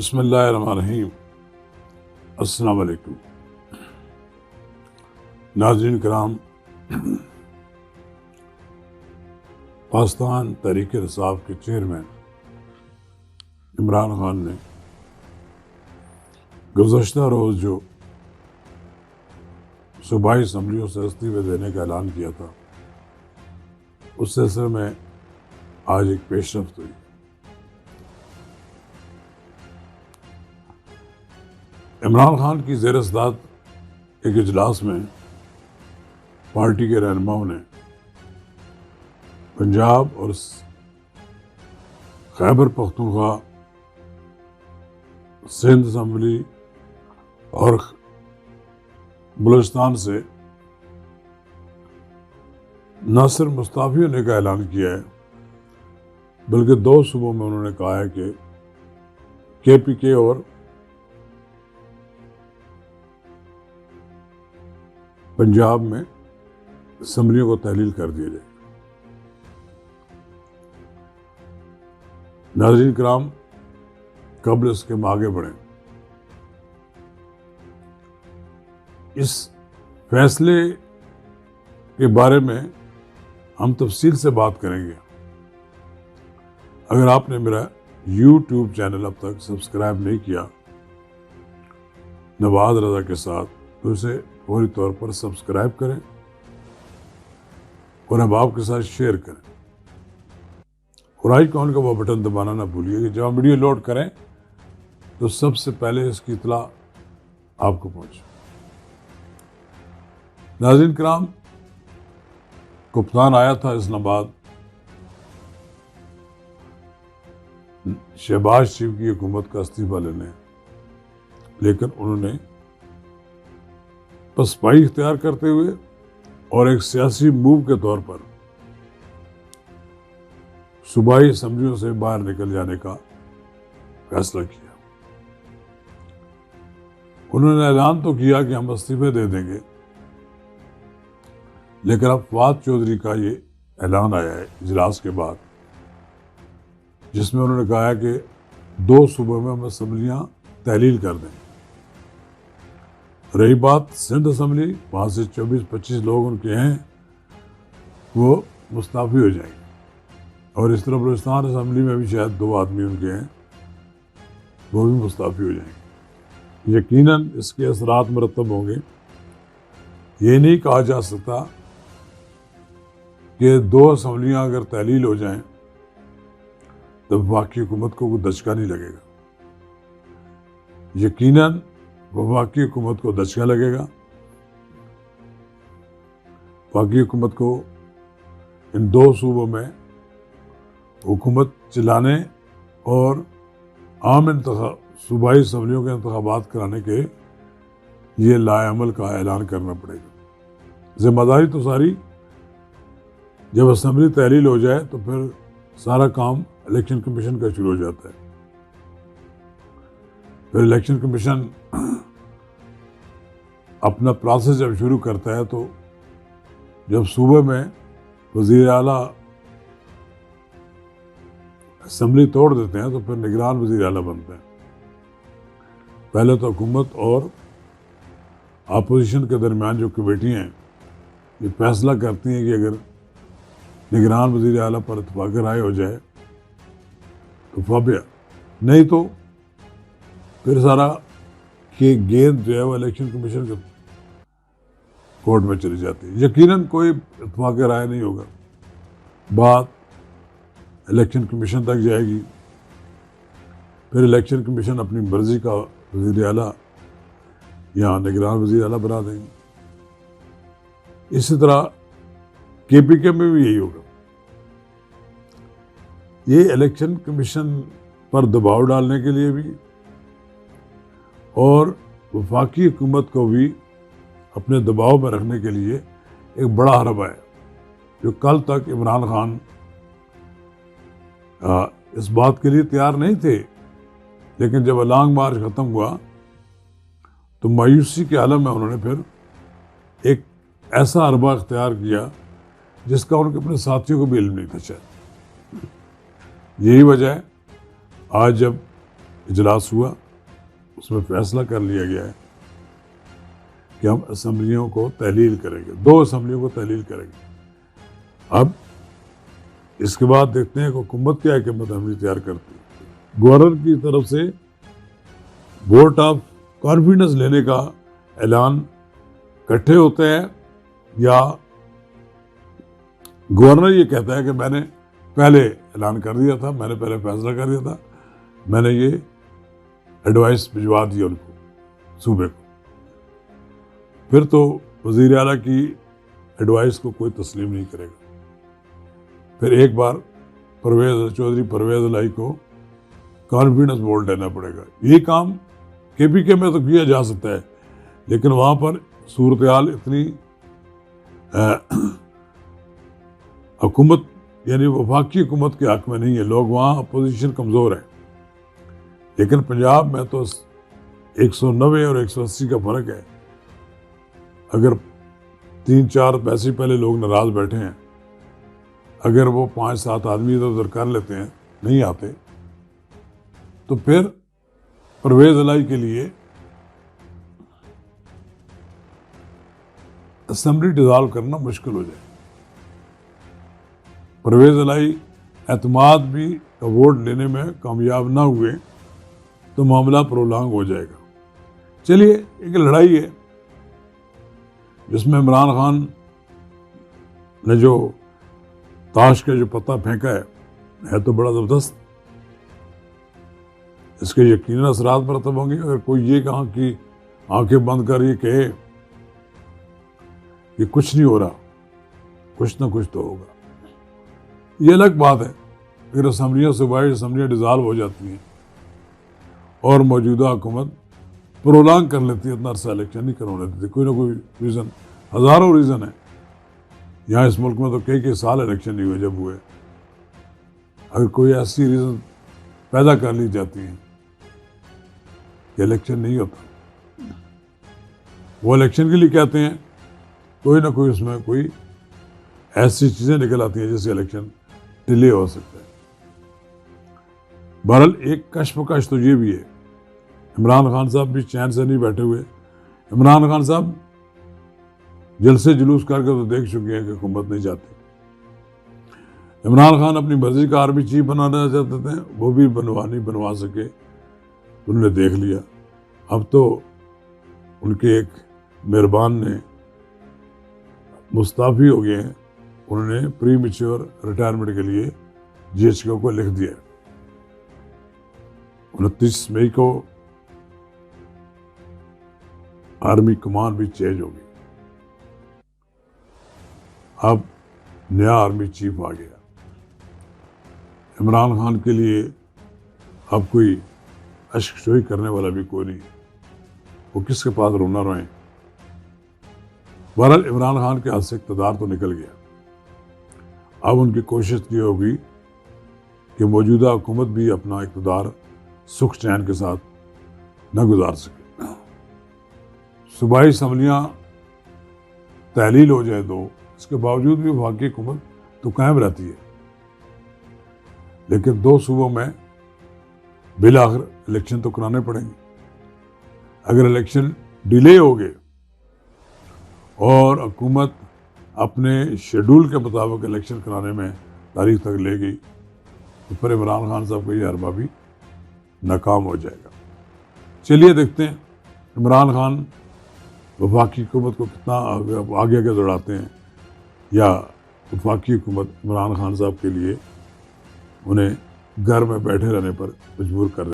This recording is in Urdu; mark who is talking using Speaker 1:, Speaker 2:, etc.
Speaker 1: بسم اللہ الرحمن الرحیم۔ السلام علیکم ناظرین کرام، پاکستان تحریک انصاف کے چیئرمین عمران خان نے گزشتہ روز جو صوبائی اسمبلیوں سے استعفے دینے کا اعلان کیا تھا، اس سلسلے میں آج ایک پیش رفت ہوئی۔ عمران خان کی زیر صدارت ایک اجلاس میں پارٹی کے رہنماؤں نے پنجاب اور خیبر پختونخوا، سندھ اسمبلی اور بلوچستان سے نہ صرف مستعفی ہونے کا اعلان کیا ہے، بلکہ دو صوبوں میں انہوں نے کہا ہے کہ KPK اور پنجاب میں اسمبلیوں کو تحلیل کر دیا جائے۔ ناظرین کرام، قبل اس کے ہم آگے بڑھیں، اس فیصلے کے بارے میں ہم تفصیل سے بات کریں گے۔ اگر آپ نے میرا YouTube چینل اب تک سبسکرائب نہیں کیا نواز رضا کے ساتھ، تو اسے فوری طور پر سبسکرائب کریں اور اب آپ کے ساتھ شیئر کریں، اور آئیکن کا وہ بٹن دبانا نہ بھولیے کہ جب ہم ویڈیو لوڈ کریں تو سب سے پہلے اس کی اطلاع آپ کو پہنچے۔ ناظرین کرام، کپتان آیا تھا اسلام آباد شہباز شریف کی حکومت کا استعفیٰ لینے، لیکن انہوں نے پسپائی اختیار کرتے ہوئے اور ایک سیاسی موو کے طور پر صوبائی اسمبلیوں سے باہر نکل جانے کا فیصلہ کیا۔ انہوں نے اعلان تو کیا کہ ہم استعفے دے دیں گے، لیکن اب فواد چودھری کا یہ اعلان آیا ہے اجلاس کے بعد، جس میں انہوں نے کہا ہے کہ 2 صوبوں میں ہم اسمبلیاں تحلیل کر دیں۔ رہی بات سندھ اسمبلی، وہاں سے 24-25 لوگ ان کے ہیں، وہ مستعفی ہو جائیں گے، اور اس طرح بلوچستان اسمبلی میں بھی شاید 2 آدمی ان کے ہیں، وہ بھی مستعفی ہو جائیں گے۔ یقیناً اس کے اثرات مرتب ہوں گے۔ یہ نہیں کہا جا سکتا کہ 2 اسمبلیاں اگر تحلیل ہو جائیں تو وفاقی حکومت کو کوئی دھچکا نہیں لگے گا۔ یقیناً وفاقی حکومت کو دھچکا لگے گا۔ وفاقی حکومت کو ان 2 صوبوں میں حکومت چلانے اور عام صوبائی اسمبلیوں کے انتخابات کرانے کے یہ لائے عمل کا اعلان کرنا پڑے گا۔ ذمہ داری تو ساری، جب اسمبلی تحلیل ہو جائے تو پھر سارا کام الیکشن کمیشن کا شروع ہو جاتا ہے۔ پھر الیکشن کمیشن اپنا پروسیس جب شروع کرتا ہے تو جب صوبے میں وزیر اعلیٰ اسمبلی توڑ دیتے ہیں تو پھر نگران وزیر اعلیٰ بنتے ہیں۔ پہلے تو حکومت اور اپوزیشن کے درمیان جو کمیٹیاں ہیں یہ فیصلہ کرتی ہیں کہ اگر نگران وزیر اعلیٰ پر اتفاق رائے ہو جائے تو فابیا، نہیں تو پھر سارا کہ گیند جو ہے وہ الیکشن کمیشن کے کورٹ میں چلی جاتی ہے۔ یقیناً کوئی اتفاق رائے نہیں ہوگا، بات الیکشن کمیشن تک جائے گی، پھر الیکشن کمیشن اپنی مرضی کا وزیر اعلیٰ یا نگران وزیر اعلیٰ بنا دیں گے۔ اسی طرح KPK میں بھی یہی ہوگا۔ یہ الیکشن کمیشن پر دباؤ ڈالنے کے لیے بھی اور وفاقی حکومت کو بھی اپنے دباؤ میں رکھنے کے لیے ایک بڑا حربہ ہے، جو کل تک عمران خان اس بات کے لیے تیار نہیں تھے، لیکن جب لانگ مارچ ختم ہوا تو مایوسی کے عالم میں انہوں نے پھر ایک ایسا حربہ اختیار کیا جس کا ان کے اپنے ساتھیوں کو بھی علم نہیں تھا شاید۔ یہی وجہ ہے آج جب اجلاس ہوا، اس میں فیصلہ کر لیا گیا ہے کہ ہم اسمبلیوں کو تحلیل کریں گے، 2 اسمبلیوں کو تحلیل کریں گے۔ اب اس کے بعد دیکھتے ہیں کہ حکومت کیا حکمت عملی تیار کرتی ہے۔ گورنر کی طرف سے ووٹ آف کانفیڈنس لینے کا اعلان اکٹھے ہوتے ہیں، یا گورنر یہ کہتا ہے کہ میں نے پہلے اعلان کر دیا تھا، میں نے پہلے فیصلہ کر دیا تھا، میں نے یہ ایڈوائس بھجوا دی ان کو، صوبے کو، پھر تو وزیر اعلیٰ کی ایڈوائس کو کوئی تسلیم نہیں کرے گا۔ پھر ایک بار چودھری پرویز الہی کو کانفیڈنس ووٹ دینا پڑے گا۔ یہ کام کے پی کے میں تو کیا جا سکتا ہے، لیکن وہاں پر صورتحال اتنی حکومت یعنی وفاقی حکومت کے حق میں نہیں ہے، لوگ وہاں اپوزیشن کمزور ہے۔ لیکن پنجاب میں تو 190 اور 180 کا فرق ہے۔ اگر 3-4 ویسے پہلے لوگ ناراض بیٹھے ہیں، اگر وہ 5-7 آدمی ادھر ادھر کر لیتے ہیں، نہیں آتے، تو پھر پرویز الہی کے لیے اسمبلی ڈیزالو کرنا مشکل ہو جائے۔ پرویز الہی اعتماد بھی کا ووٹ لینے میں کامیاب نہ ہوئے تو معاملہ پرولانگ ہو جائے گا۔ چلیے، ایک لڑائی ہے جس میں عمران خان نے جو تاش کا جو پتہ پھینکا ہے تو بڑا زبردست، اس کے یقیناً اثرات مرتب ہوں گے۔ اگر کوئی یہ کہاں کی آنکھیں بند کر یہ کہے کہ کچھ نہیں ہو رہا، کچھ نہ کچھ تو ہوگا، یہ الگ بات ہے۔ اگر اسمبلیاں صوبائی اسمبلیاں ڈیزالو ہو جاتی ہیں اور موجودہ حکومت پرولانگ کر لیتی ہے، اتنا عرصہ الیکشن نہیں کروانے دیتی، کوئی نہ کوئی ریزن، ہزاروں ریزن ہے۔ یہاں اس ملک میں تو کئی سال الیکشن نہیں ہوئے، جب ہوئے، اگر کوئی ایسی ریزن پیدا کر لی جاتی ہیں کہ الیکشن نہیں ہوتا، وہ الیکشن کے لیے کہتے ہیں، کوئی نہ کوئی اس میں کوئی ایسی چیزیں نکل آتی ہیں جس سے الیکشن ڈیلے ہو سکتا ہے۔ بہرحال ایک کشمکش تو یہ بھی ہے، عمران خان صاحب بھی چین سے نہیں بیٹھے ہوئے۔ عمران خان صاحب جلسے جلوس کر کے تو دیکھ چکے ہیں کہ حکومت نہیں چاہتی۔ عمران خان اپنی مرضی کا آرمی چیف بنانا چاہتے تھے، وہ بھی نہیں بنوا سکے، انہوں نے دیکھ لیا۔ اب تو ان کے ایک مہربان نے مستعفی ہو گئے ہیں، انہوں نے پری میچور ریٹائرمنٹ کے لیے جی ایچ کو لکھ دیا۔ 29 مئی کو آرمی کمان بھی چینج ہوگی، اب نیا آرمی چیف آ گیا۔ عمران خان کے لیے اب کوئی اشک جوئی کرنے والا بھی کوئی نہیں، وہ کس کے پاس رونا روئیں۔ بہرحال عمران خان کے ہاتھ سے اقتدار تو نکل گیا، اب ان کی کوشش یہ ہوگی کہ موجودہ حکومت بھی اپنا اقتدار سکھ چین کے ساتھ نہ گزار سکے۔ صوبائی اسمبلیاں تحلیل ہو جائے تو اس کے باوجود بھی وفاقی حکومت تو قائم رہتی ہے، لیکن 2 صوبوں میں بالآخر الیکشن تو کرانے پڑیں گے۔ اگر الیکشن ڈیلے ہو گئے اور حکومت اپنے شیڈول کے مطابق الیکشن کرانے میں تاریخ تک لے گئی تو پھر عمران خان صاحب کا یہ حربہ بھی ناکام ہو جائے گا۔ چلیے دیکھتے ہیں عمران خان وفاقی حکومت کو کتنا آگے دوڑاتے ہیں، یا وفاقی حکومت عمران خان صاحب کے لیے انہیں گھر میں بیٹھے رہنے پر مجبور کر